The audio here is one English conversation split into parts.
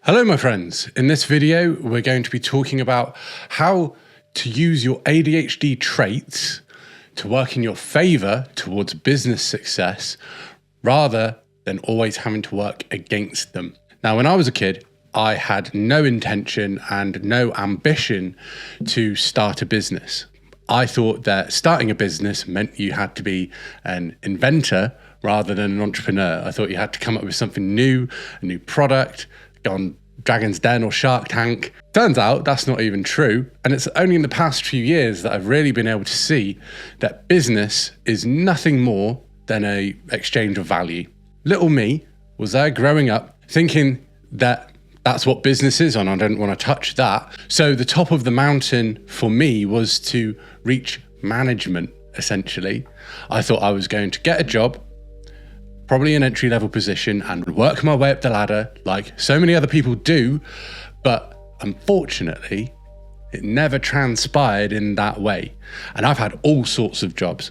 Hello my friends, in this video we're going to be talking about how to use your ADHD traits to work in your favour towards business success rather than always having to work against them. Now when I was a kid, I had no intention and no ambition to start a business. I thought that starting a business meant you had to be an inventor rather than an entrepreneur. I thought you had to come up with something new, a new product, go on Dragon's Den or Shark Tank. Turns out that's not even true. And it's only in the past few years that I've really been able to see that business is nothing more than an exchange of value. Little me was there growing up thinking that that's what business is and I don't want to touch that. So the top of the mountain for me was to reach management, essentially. I thought I was going to get a job, probably an entry-level position, and work my way up the ladder like so many other people do, but unfortunately, it never transpired in that way. And I've had all sorts of jobs.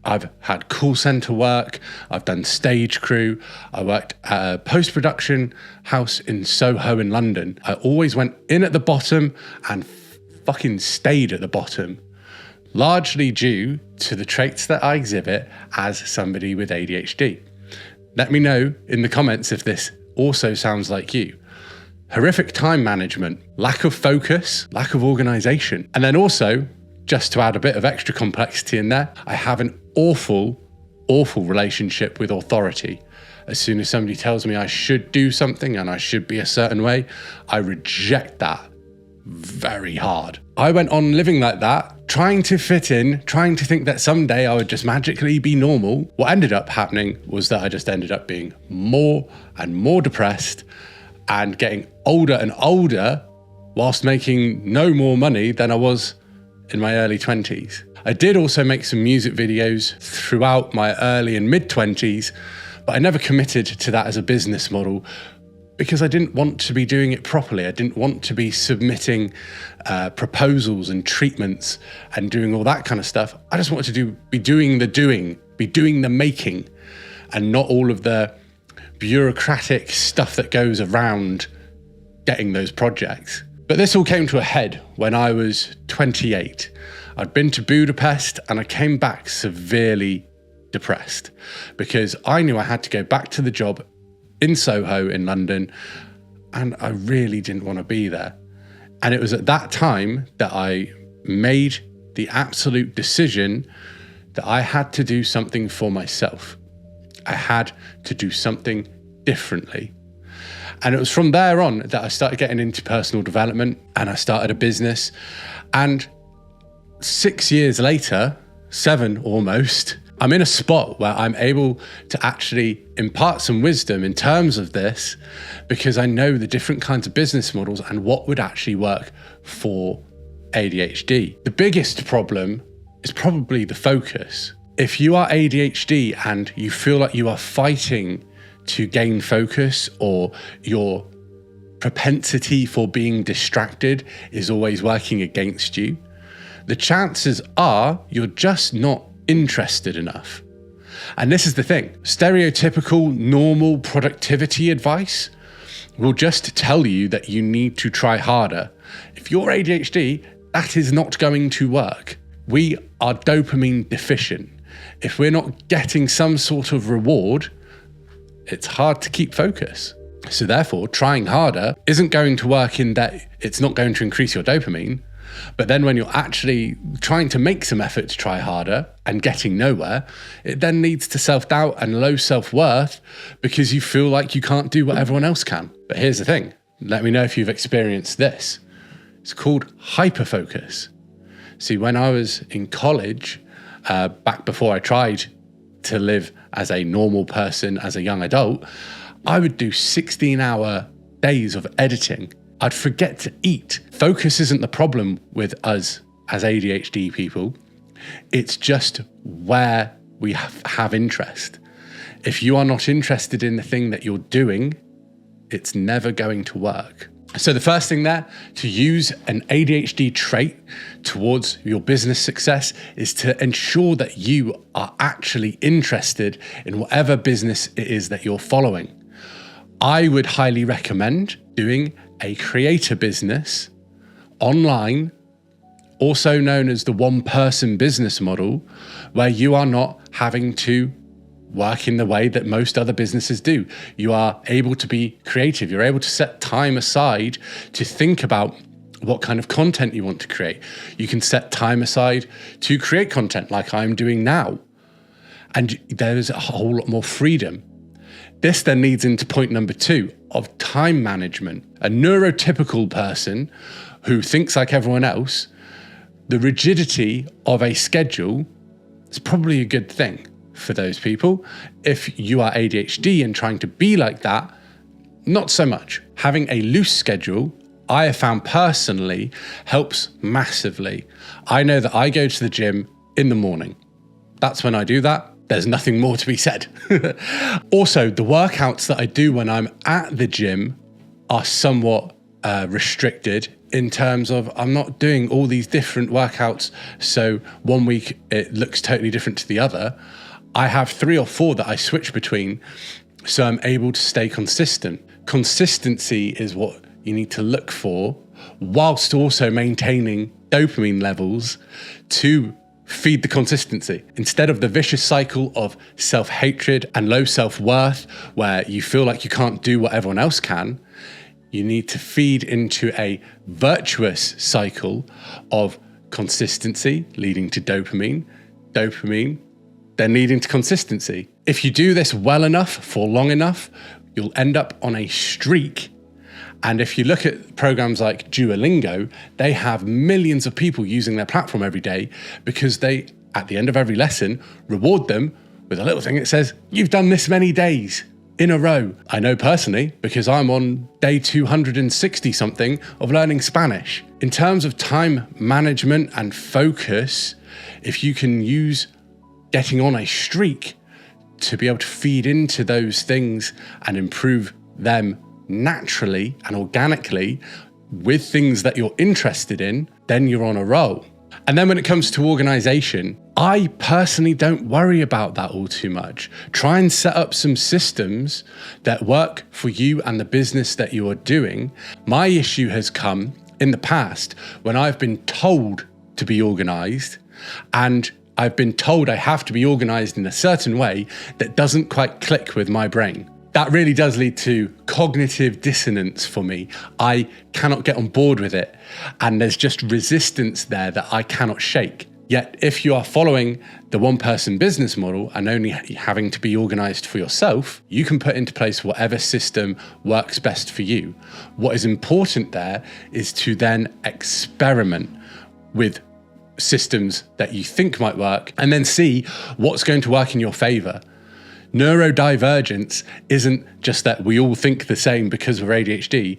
I've had call center work, I've done stage crew, I worked at a post-production house in Soho in London. I always went in at the bottom and fucking stayed at the bottom, largely due to the traits that I exhibit as somebody with ADHD. Let me know in the comments if this also sounds like you. Horrific time management, lack of focus, lack of organization. And then also, just to add a bit of extra complexity in there, I have an awful relationship with authority. As soon as somebody tells me I should do something and I should be a certain way, I reject that very hard. I went on living like that, trying to fit in, trying to think that someday I would just magically be normal. What ended up happening was that I just ended up being more and more depressed and getting older and older whilst making no more money than I was in my early 20s. I did also make some music videos throughout my early and mid 20s, but I never committed to that as a business model because I didn't want to be doing it properly. I didn't want to be submitting proposals and treatments and doing all that kind of stuff. I just wanted to be doing the making, and not all of the bureaucratic stuff that goes around getting those projects. But this all came to a head when I was 28. I'd been to Budapest and I came back severely depressed because I knew I had to go back to the job in Soho in London, and I really didn't want to be there. And it was at that time that I made the absolute decision that I had to do something for myself. I had to do something differently. And it was from there on that I started getting into personal development and I started a business. And 6 years later, 7 almost, I'm in a spot where I'm able to actually impart some wisdom in terms of this because I know the different kinds of business models and what would actually work for ADHD. The biggest problem is probably the focus. If you are ADHD and you feel like you are fighting to gain focus, or your propensity for being distracted is always working against you, the chances are you're just not interested enough. And this is the thing, stereotypical normal productivity advice will just tell you that you need to try harder. If you're ADHD, that is not going to work. We are dopamine deficient. If we're not getting some sort of reward, it's hard to keep focus. So therefore, trying harder isn't going to work in that it's not going to increase your dopamine. But then when you're actually trying to make some effort to try harder and getting nowhere, it then leads to self-doubt and low self-worth because you feel like you can't do what everyone else can. But here's the thing. Let me know if you've experienced this. It's called hyperfocus. See, when I was in college, back before I tried to live as a normal person, as a young adult, I would do 16-hour days of editing. I'd forget to eat. Focus isn't the problem with us as ADHD people. It's just where we have interest. If you are not interested in the thing that you're doing, it's never going to work. So the first thing there, to use an ADHD trait towards your business success is to ensure that you are actually interested in whatever business it is that you're following. I would highly recommend doing a creator business online, also known as the one-person business model, where you are not having to work in the way that most other businesses do. You are able to be creative. You're able to set time aside to think about what kind of content you want to create. You can set time aside to create content like I'm doing now. And there's a whole lot more freedom. This then leads into point number 2 of time management. A neurotypical person who thinks like everyone else, the rigidity of a schedule is probably a good thing for those people. If you are ADHD and trying to be like that, not so much. Having a loose schedule, I have found personally, helps massively. I know that I go to the gym in the morning. That's when I do that. There's nothing more to be said. Also, the workouts that I do when I'm at the gym are somewhat restricted in terms of I'm not doing all these different workouts. So one week it looks totally different to the other. I have 3 or 4 that I switch between, so I'm able to stay consistent. Consistency is what you need to look for, whilst also maintaining dopamine levels to feed the consistency. Instead of the vicious cycle of self-hatred and low self-worth, where you feel like you can't do what everyone else can, you need to feed into a virtuous cycle of consistency leading to dopamine, then leading to consistency. If you do this well enough for long enough, you'll end up on a streak. And if you look at programs like Duolingo, they have millions of people using their platform every day because they, at the end of every lesson, reward them with a little thing that says, you've done this many days in a row. I know personally because I'm on day 260 something of learning Spanish. In terms of time management and focus, if you can use getting on a streak to be able to feed into those things and improve them naturally and organically with things that you're interested in, then you're on a roll. And then when it comes to organization, I personally don't worry about that all too much. Try and set up some systems that work for you and the business that you are doing. My issue has come in the past when I've been told to be organized, and I've been told I have to be organized in a certain way that doesn't quite click with my brain. That really does lead to cognitive dissonance for me. I cannot get on board with it. And there's just resistance there that I cannot shake. Yet if you are following the one-person business model and only having to be organized for yourself, you can put into place whatever system works best for you. What is important there is to then experiment with systems that you think might work and then see what's going to work in your favor. Neurodivergence isn't just that we all think the same because we're ADHD.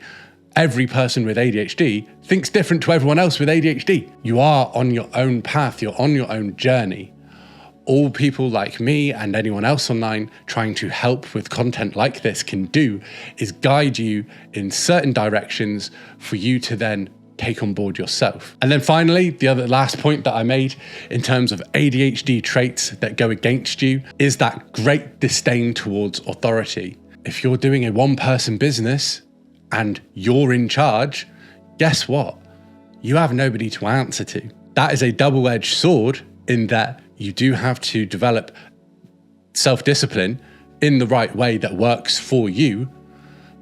Every person with ADHD thinks different to everyone else with ADHD. You are on your own path, you're on your own journey. All people like me and anyone else online trying to help with content like this can do is guide you in certain directions for you to then take on board yourself. And then finally, the last point that I made in terms of ADHD traits that go against you is that great disdain towards authority. If you're doing a one-person business and you're in charge, guess what? You have nobody to answer to. That is a double-edged sword in that you do have to develop self-discipline in the right way that works for you,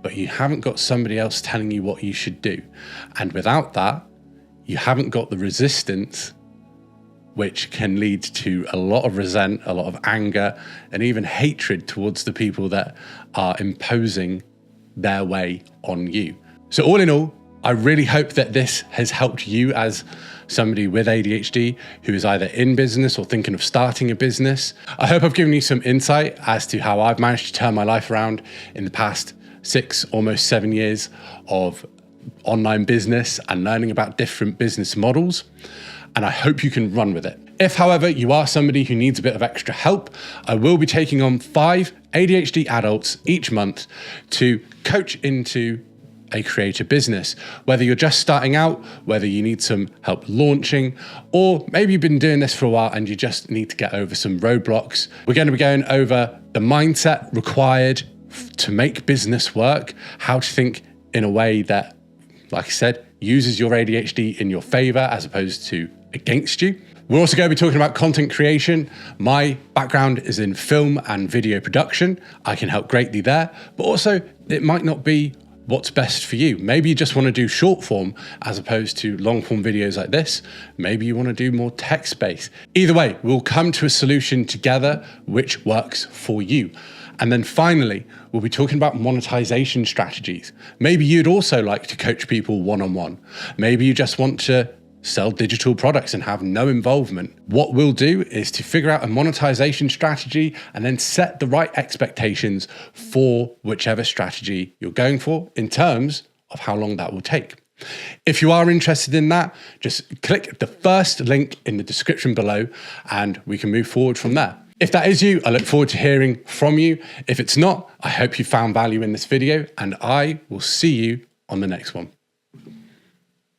but you haven't got somebody else telling you what you should do. And without that, you haven't got the resistance, which can lead to a lot of resent, a lot of anger, and even hatred towards the people that are imposing their way on you. So all in all, I really hope that this has helped you as somebody with ADHD who is either in business or thinking of starting a business. I hope I've given you some insight as to how I've managed to turn my life around in the past 6, almost 7 years of online business and learning about different business models. And I hope you can run with it. If, however, you are somebody who needs a bit of extra help, I will be taking on 5 ADHD adults each month to coach into a creative business. Whether you're just starting out, whether you need some help launching, or maybe you've been doing this for a while and you just need to get over some roadblocks. We're going to be going over the mindset required to make business work, how to think in a way that, like I said, uses your ADHD in your favor as opposed to against you. We're also going to be talking about content creation. My background is in film and video production. I can help greatly there, but also it might not be what's best for you. Maybe you just want to do short form as opposed to long form videos like this. Maybe you want to do more text based. Either way, we'll come to a solution together which works for you. And then finally, we'll be talking about monetization strategies. Maybe you'd also like to coach people one-on-one. Maybe you just want to sell digital products and have no involvement. What we'll do is to figure out a monetization strategy and then set the right expectations for whichever strategy you're going for in terms of how long that will take. If you are interested in that, just click the first link in the description below and we can move forward from there. If that is you, I look forward to hearing from you. If it's not, I hope you found value in this video and I will see you on the next one.